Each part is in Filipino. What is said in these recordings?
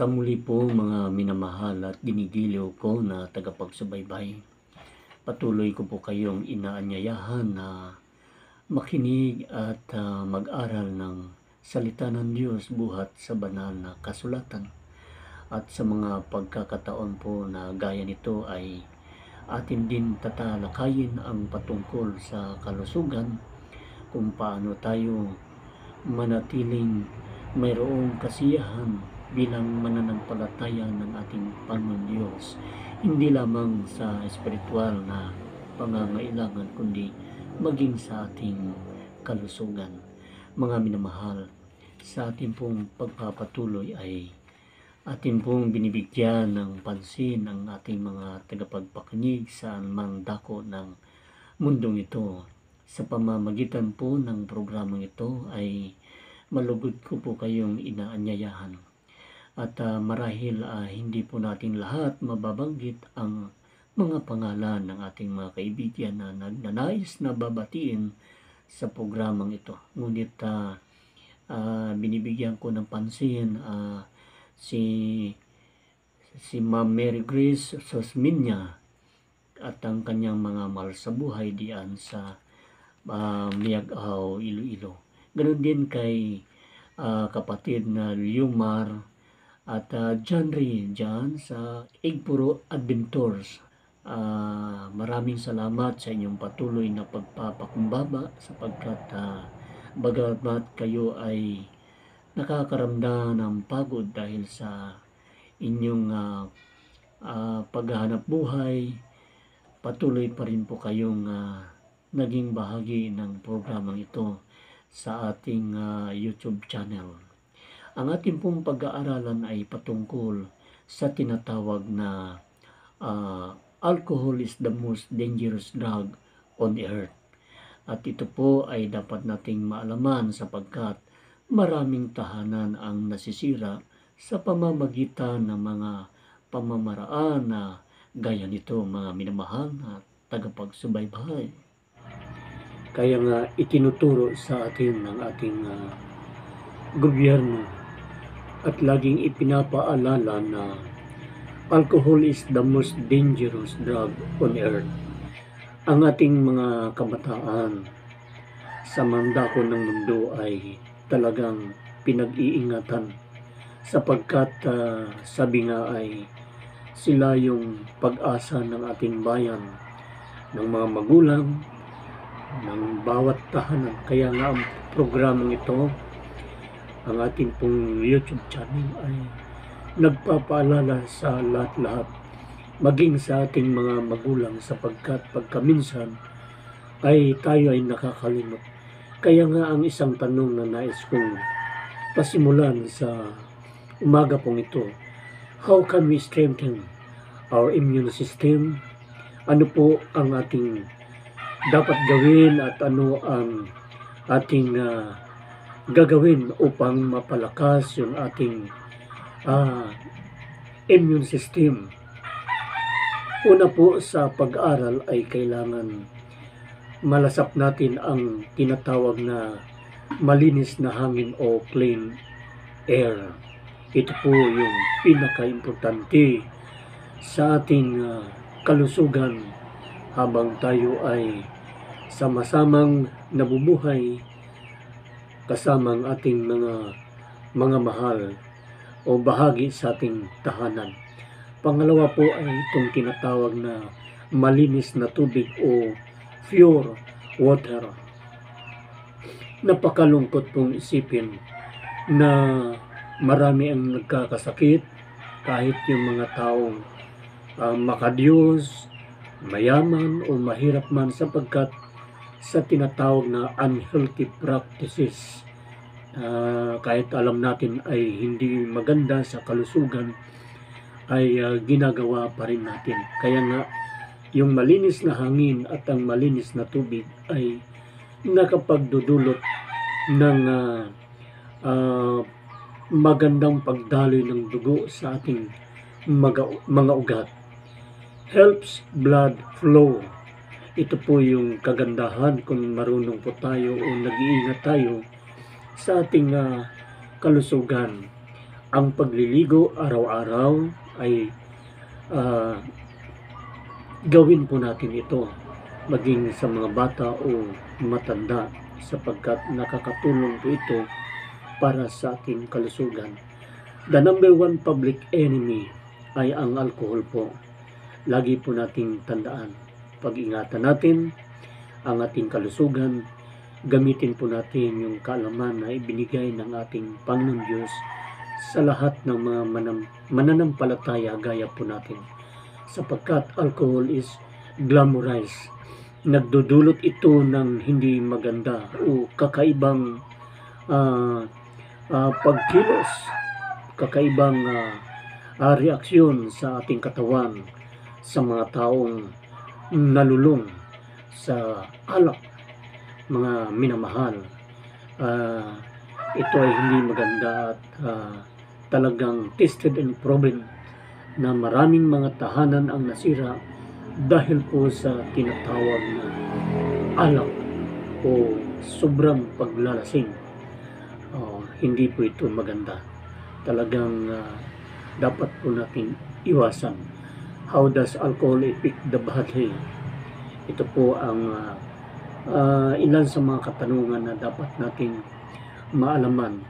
Sa muli po mga minamahal at ginigiliw ko na tagapagsubaybay, patuloy ko po kayong inaanyayahan na makinig at mag-aral ng salita ng Diyos buhat sa banal na kasulatan. At sa mga pagkakataon po na gaya nito ay atin din tatalakayin ang patungkol sa kalusugan, kung paano tayo manatiling mayroong kasiyahan bilang mananampalataya ng ating Panginoon Diyos, hindi lamang sa espiritual na pangangailangan kundi maging sa ating kalusugan. Mga minamahal, sa ating pong pagpapatuloy ay atin pong binibigyan ng pansin ang ating mga tagapagpakinig sa anumang dako ng mundong ito. Sa pamamagitan po ng programang ito ay malugod ko po kayong inaanyayahan. At marahil hindi po natin lahat mababanggit ang mga pangalan ng ating mga kaibigan na nagnanais na babatiin sa programang ito. Ngunit binibigyan ko ng pansin si Ma'am Mary Grace Sosminya at ang kanyang mga mahal sa buhay diyan sa Miagao, Iloilo. Ganon din kay kapatid na Liumar at Janry dyan sa Igpuro Adventures. Maraming salamat sa inyong patuloy na pagpapakumbaba sapagkat bagamat kayo ay nakakaramdam ng pagod dahil sa inyong paghahanap buhay, patuloy pa rin po kayong naging bahagi ng programang ito sa ating YouTube channel. Ang ating pong pag-aaralan ay patungkol sa tinatawag na alcohol is the most dangerous drug on earth. At ito po ay dapat nating maalaman sapagkat maraming tahanan ang nasisira sa pamamagitan ng mga pamamaraan na gaya nito, mga minamahal na tagapagsubaybay. Kaya nga itinuturo sa atin ng ating gobyerno at laging ipinapaalala na alcohol is the most dangerous drug on earth. Ang ating mga kabataan sa mandako ng mundo ay talagang pinag-iingatan sapagkat sabi nga ay sila yung pag-asa ng ating bayan, ng mga magulang, ng bawat tahanan. Kaya nga ang programang ito, ang ating pong YouTube channel ay nagpapaalala sa lahat-lahat, maging sa ating mga magulang sapagkat pagkaminsan ay tayo ay nakakalimot. Kaya nga ang isang tanong na nais kong pasimulan sa umaga pong ito, how can we strengthen our immune system? Ano po ang ating dapat gawin at ano ang ating gagawin upang mapalakas yung ating immune system? Una po sa pag-aral ay kailangan malasap natin ang tinatawag na malinis na hangin o clean air. Ito po yung pinaka-importante sa ating kalusugan habang tayo ay sama-samang nabubuhay kasama ang ating mga mahal o bahagi sa ating tahanan. Pangalawa po ay itong tinatawag na malinis na tubig o pure water. Napakalungkot pong isipin na marami ang nagkakasakit kahit yung mga taong makadiyos, mayaman o mahirap man sapagkat sa tinatawag na unhealthy practices. Kahit alam natin ay hindi maganda sa kalusugan ay ginagawa pa rin natin. Kaya nga yung malinis na hangin at ang malinis na tubig ay nakapagdudulot ng magandang pagdaloy ng dugo sa ating mga ugat. Helps blood flow. Ito po yung kagandahan kung marunong po tayo o nag-iingat tayo sa ating kalusugan. ang pagliligo araw-araw ay ah, gawin po natin ito maging sa mga bata o matanda sapagkat nakakatulong po ito para sa ating kalusugan. The number one public enemy ay ang alcohol po. Lagi po nating tandaan. Pag-ingatan natin ang ating kalusugan, gamitin po natin yung kaalaman na ibinigay ng ating Panginoon Diyos sa lahat ng mga mananampalataya gaya po natin. Sapagkat alcohol is glamorized. Nagdudulot ito ng hindi maganda o kakaibang pagkilos, kakaibang reaksyon sa ating katawan sa mga taong nalulung sa alak, mga minamahal. Ito ay hindi maganda at talagang tested and proven na maraming mga tahanan ang nasira dahil po sa tinatawag na alak o sobrang paglalasing. Hindi po ito maganda. Talagang dapat po natin iwasan. How does alcohol affect the body? Ito po ang ilan sa mga katanungan na dapat natin maalaman.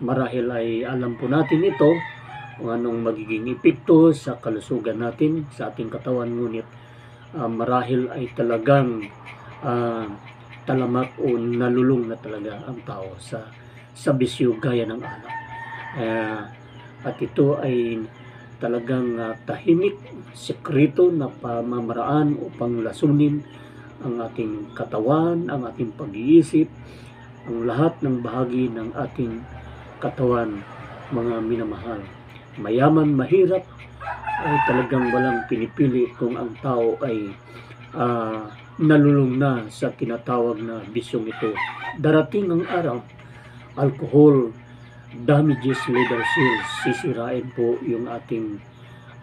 Marahil ay alam po natin ito kung anong magiging epekto sa kalusugan natin, sa ating katawan, ngunit marahil ay talagang talamak o nalulung na talaga ang tao sa bisyo gaya ng alak. At ito ay talagang tahimik, sekreto na pamamaraan upang lasunin ang ating katawan, ang ating pag-iisip, ang lahat ng bahagi ng ating katawan, mga minamahal. Mayaman, mahirap, ay talagang walang pinipili kung ang tao ay nalulung na sa tinatawag na bisyong ito. Darating ang araw, alcohol damages liver cells, sisirain po yung ating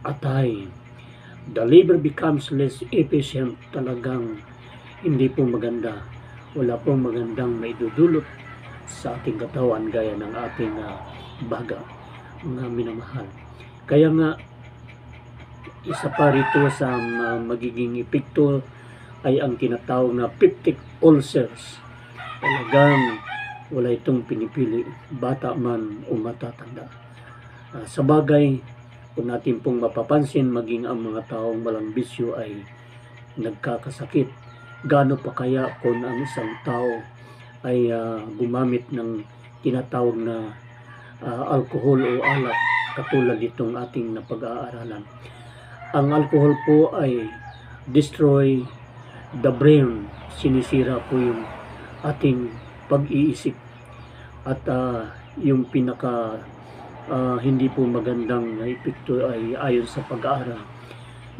atay. The liver becomes less efficient, talagang hindi po maganda. Wala pong magandang maidudulot sa ating katawan gaya ng ating baga, mga minamahal. Kaya nga, isa pa rito sa magiging epekto ay ang tinatawag na peptic ulcers. Talagang wala itong pinipili, bata man o matatanda. Sa bagay, kung natin pong mapapansin, maging ang mga taong walang bisyo ay nagkakasakit. Gaano pa kaya kung ang isang tao ay gumamit ng tinatawag na alcohol o alak, katulad itong ating napag-aaralan. Ang alcohol po ay destroy the brain, sinisira po yung ating pag-iisip at yung pinaka hindi po magandang epekto ay ayon sa pag-aaral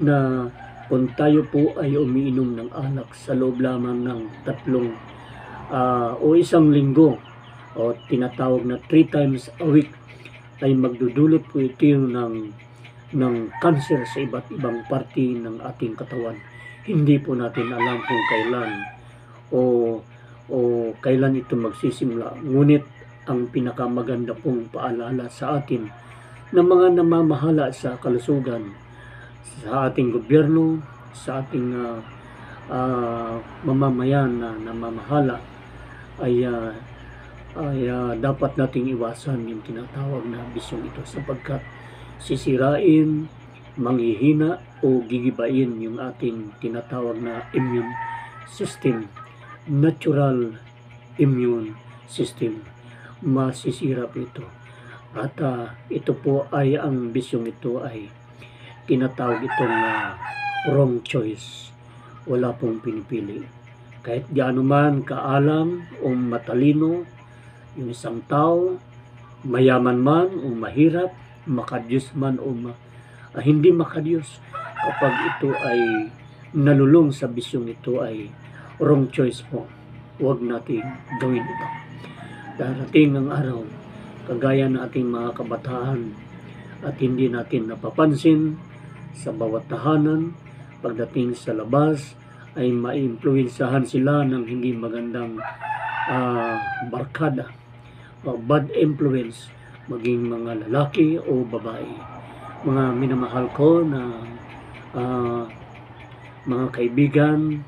na kung tayo po ay umiinom ng alak sa loob lamang ng 3 o isang linggo o tinatawag na 3 times a week, ay magdudulot po ito ng cancer sa iba't ibang parte ng ating katawan. Hindi po natin alam kung kailan o kailan ito magsisimula. Ngunit ang pinakamaganda pong paalala sa atin ng mga namamahala sa kalusugan, sa ating gobyerno, sa ating mamamayan na namamahala, ay dapat nating iwasan yung tinatawag na bisyong ito sapagkat sisirain, manghihina o gigibain yung ating tinatawag na immune system, natural immune system. Masisira po ito. At ito po ay ang bisyong ito ay tinatawag itong wrong choice. Wala pong pinipili. Kahit gaano man kaalam o matalino yung isang tao, mayaman man o mahirap, makadiyos man o hindi makadiyos, kapag ito ay nalulung sa bisyong ito ay wrong choice po. Huwag natin gawin ito. Darating ang araw, kagaya ng ating mga kabataan at hindi natin napapansin sa bawat tahanan, pagdating sa labas ay maimpluwensahan sila ng hindi magandang barkada o bad influence maging mga lalaki o babae. Mga minamahal ko na mga kaibigan,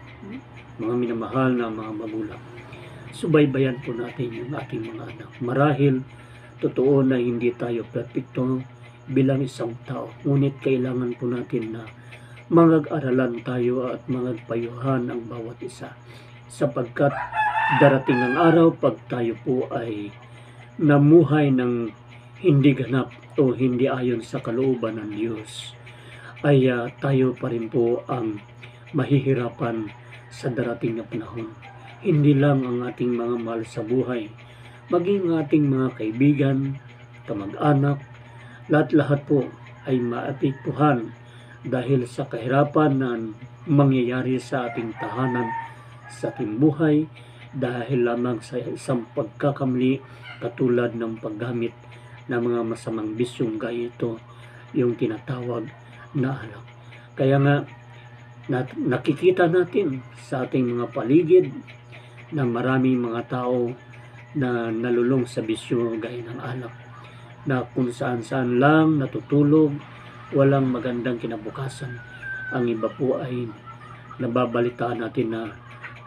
mga minamahal na mga magulang. Subaybayan po natin yung ating mga anak. Marahil, totoo na hindi tayo perfecto bilang isang tao. Ngunit kailangan po natin na mag-aralan tayo at magpayuhan ang bawat isa. Sapagkat darating ang araw pag tayo po ay namuhay ng hindi ganap o hindi ayon sa kalooban ng Diyos, ay tayo pa rin po ang mahihirapan sa darating na panahon. Hindi lang ang ating mga mahal sa buhay, maging ang ating mga kaibigan, kamag-anak, lahat-lahat po ay maapektuhan dahil sa kahirapan na mangyayari sa ating tahanan, sa ating buhay, dahil lamang sa isang pagkakamali katulad ng paggamit ng mga masamang bisyong gaya ito, yung tinatawag na alak. Kaya nga, nakikita natin sa ating mga paligid na maraming mga tao na nalulong sa bisyo gaya ng alak, na kung saan-saan lang natutulog, walang magandang kinabukasan. Ang iba po ay nababalitaan natin na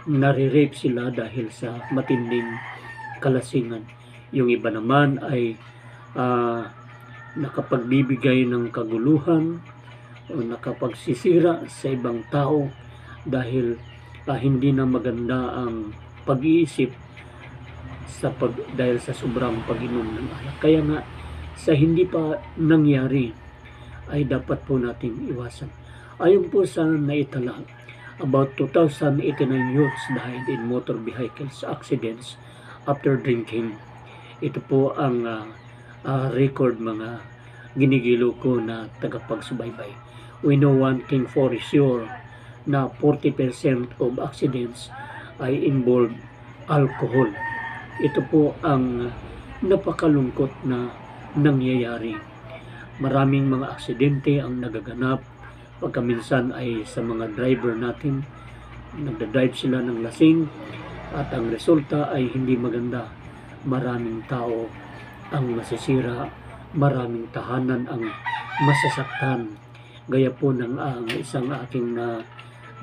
nare-rape sila dahil sa matinding kalasingan. Yung iba naman ay nakapagbibigay ng kaguluhan o nakapagsisira sa ibang tao dahil hindi na maganda ang pag-iisip dahil sa sobrang pag-inom ng alak. Kaya nga, sa hindi pa nangyari ay dapat po nating iwasan. Ayon po sa naitala, about 2,089 youths died in motor vehicles accidents after drinking. Ito po ang record mga ginigilo ko na tagapagsubaybay. We know one thing for sure, na 40% of accidents ay involve alcohol. Ito po ang napakalungkot na nangyayari. Maraming mga aksidente ang nagaganap pagkaminsan ay sa mga driver natin. Nagdadrive sila ng lasing at ang resulta ay hindi maganda. Maraming tao ang masisira, maraming tahanan ang masasaktan. Gaya po ng isang aking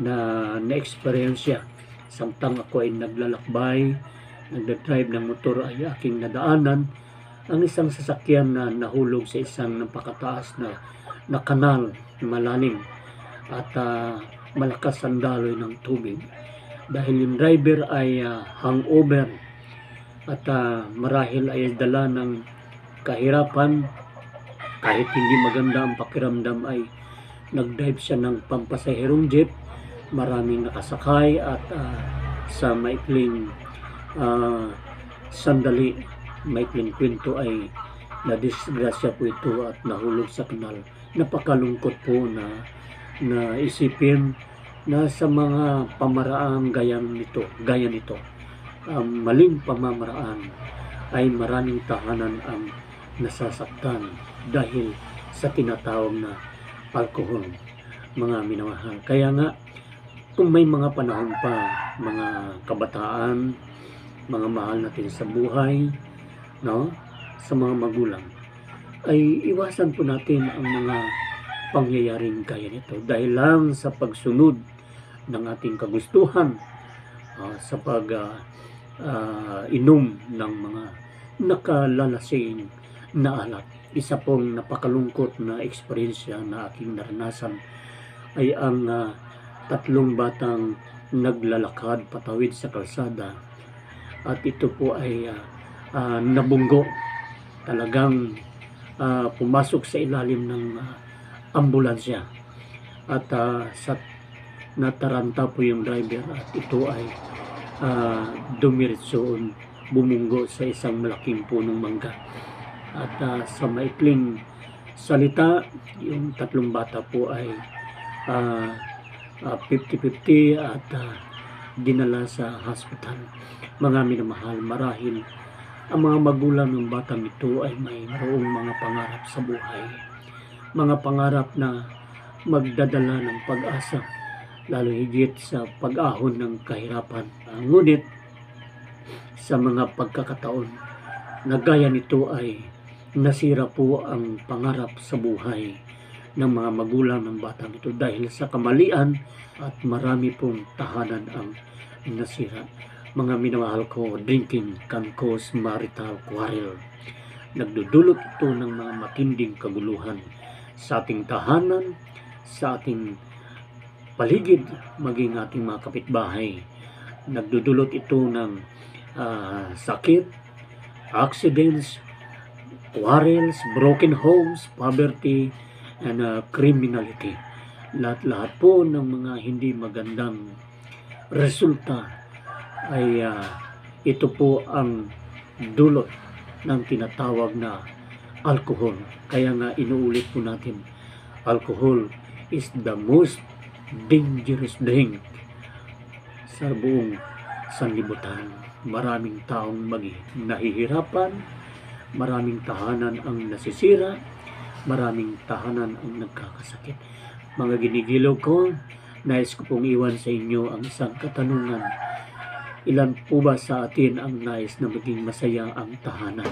na-experience. Samtang ako ay naglalakbay, nagdadrive ng motor ay aking nadaanan ang isang sasakyan na nahulog sa isang napakataas na kanal, malalim, at malakas ang daloy ng tubig. Dahil yung driver ay hangover at marahil ay dala ng kahirapan, kahit hindi maganda ang pakiramdam ay nag-drive siya ng pampasaherong jeep, maraming nakasakay at sa maikling sandali, maikling kwento ay nadisgrasya po ito at nahulog sa kanal. Napakalungkot po na isipin na sa mga pamaraang gaya nito, maling pamamaraan ay maraming tahanan ang nasasaktan dahil sa tinatawag na alcohol, mga minamahal. Kaya nga, kung may mga panahon pa, mga kabataan, mga mahal natin sa buhay, no, sa mga magulang, ay iwasan po natin ang mga pangyayaring kaya nito dahil lang sa pagsunod ng ating kagustuhan, sa inom ng mga nakalalasing na alak. Isa pong napakalungkot na eksperyensya na aking naranasan ay ang 3 batang naglalakad patawid sa kalsada at ito po ay nabunggo. Talagang pumasok sa ilalim ng ambulansya at nataranta po yung driver at ito ay dumiretso, bumunggo sa isang malaking punong mangga. At sa maikling salita, yung 3 bata po ay 50-50 at dinala sa hospital. Mga minamahal, marahil ang mga magulang ng batang ito ay mayroong mga pangarap sa buhay. Mga pangarap na magdadala ng pag-asa, lalo higit sa pag-ahon ng kahirapan. Ngunit sa mga pagkakataon na gaya nito ay nasira po ang pangarap sa buhay ng mga magulang ng batang ito dahil sa kamalian at marami pong tahanan ang nasira. Mga minamahal ko, drinking can cause marital quarrel. Nagdudulot ito ng mga matinding kaguluhan sa ating tahanan, sa ating paligid, maging ating mga kapitbahay. Nagdudulot ito ng sakit, accidents, quarrels, broken homes, poverty, and criminality. Lahat-lahat po ng mga hindi magandang resulta ay ito po ang dulot ng tinatawag na alcohol. Kaya nga inuulit po natin, alcohol is the most dangerous drink sa buong sanlibutan. Maraming taong nahihirapan, maraming tahanan ang nasisira, maraming tahanan ang nagkakasakit. Mga ginigilaw ko, nais ko pong iwan sa inyo ang isang katanungan. Ilan po ba sa atin ang nais na maging masaya ang tahanan?